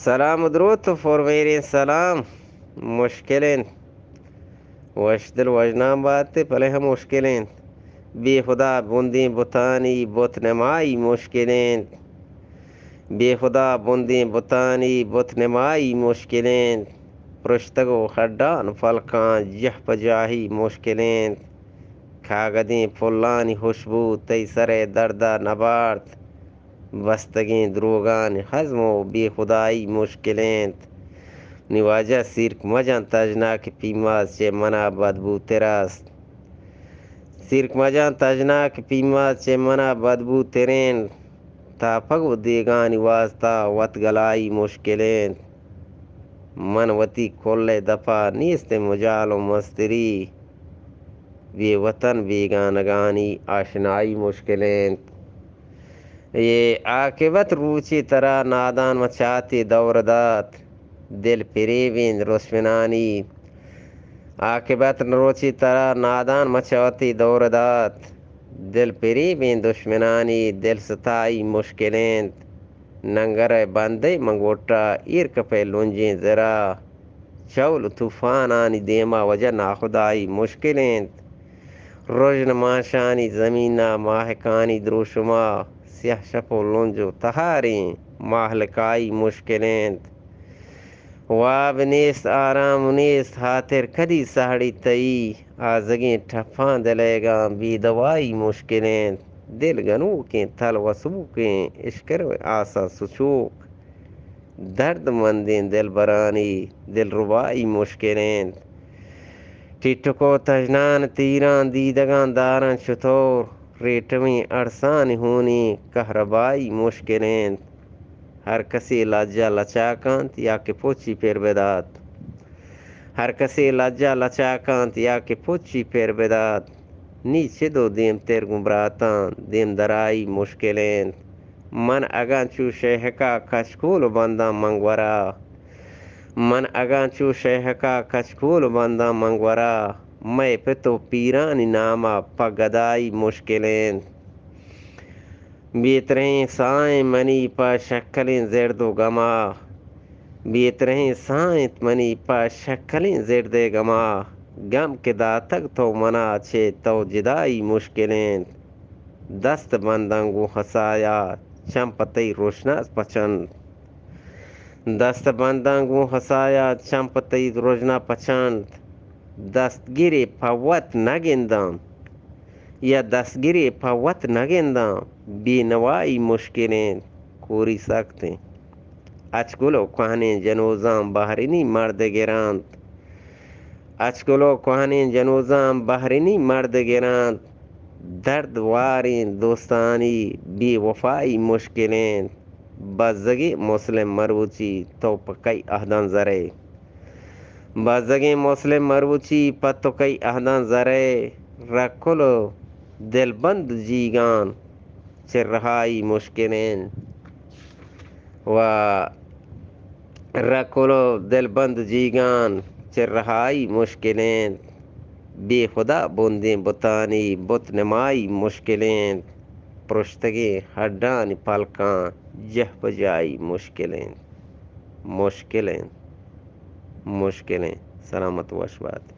سلام درود فورميرين سلام. مشکلیں وش دل وجنام باتیں پلے ہم مشکلیں بے خدا بندیں بتانی بت نمائی مشکلیں بے خدا بندیں بتانی بت نمائی مشکلیں پرشتگو خڈان فلکان جہ پجاہی مشکلیں کاغدیں پھلانی خوشبو تی سر دردہ نبارت بستگیں دروگان حزم و بے خدائی مشکلیں نواجہ سیرک مجان تجناک پیماز چے منا بدبو تراست سیرک مجان تجناک پیماز چے منا بدبو ترین تا پگو دیگانی واسطہ وط گلائی مشکلیں من وتی کل دفع نیست مجال و مستری بے وطن بیگانگانی آشنائی مشکلیں یہ عاقبت روچی طرح نادان مچاتی دوردات دل پریوین رسمنانی عاقبت روچی طرح نادان مچاتی دوردات دل پریوین دشمنانی دل ستائی مشکلیں ننگر بندے منگوٹا ایرک پہ لنجیں ذرا چول طوفانانی دیما وجہ ناخدائی مشکلیں روزن ماشانی زمینہ ماہکانی دروشما سیاہ شپو لنجو تہاریں ماہلکائی مشکلیں واب نیست آرام نیست خاطر کدی سہڑی تئی آزگیں ٹھپاں دلے گا بی دوائی مشکلیں دل گنو کے تھل وسو کے اشکر آسا سچوک درد مندیں دل برانی دل ربائی مشکلیں ٹٹکو تجنان تیران دیدگان داران شطور ریٹمی ارسان ہونی کہربائی مشکلیں ہر کسی لجہ لچاکانت یا کہ پوچی پیر بدات ہر کسی لجہ لچاکانت یا کہ پوچی پیر بدات نیچے دو دیم تیر گمبراتان دیم درائی مشکلیں من اگان چو شہکا کچکول بندہ منگورا من اگان چو شہکا کچکول بندہ منگورا میں پتو پیرانی نامہ پگدائی مشکلیں بیت رہیں سائیں منی پا شکلیں زرد و گما بیت رہیں سائیں منی پا شکلیں زرد گما غم کے داتک تو منا چھے تو جدائی مشکلیں دست بندنگو خسایا چمپتی روشناس پچند دست بندنگو خسایا چمپتی روشنا پچند دستگیری پوت نگندم یا دستگیری پوت نگندم بی نوائی مشکلیں کوری سکتے اچکلو کوہنین جنوزام بحرینی مرد گراند اچکلو کوہنین جنوزام بحرینی مرد گراند درد وارین دوستانی بی وفائی مشکلیں بزگی مسلم مروچی تو پکی اہدان زرے بزگی مسلم مروچی پتو کئی اہدان زرے رکھلو دل بند جیگان چر رہائی مشکلیں و رکھلو دل بند جیگان چر رہائی مشکلیں بے خدا بندیں بتانی بت نمائی مشکلیں پرشتگی ہڈان پلکان جہ پجائی مشکلیں مشکلیں مشکلیں سلامت وش بات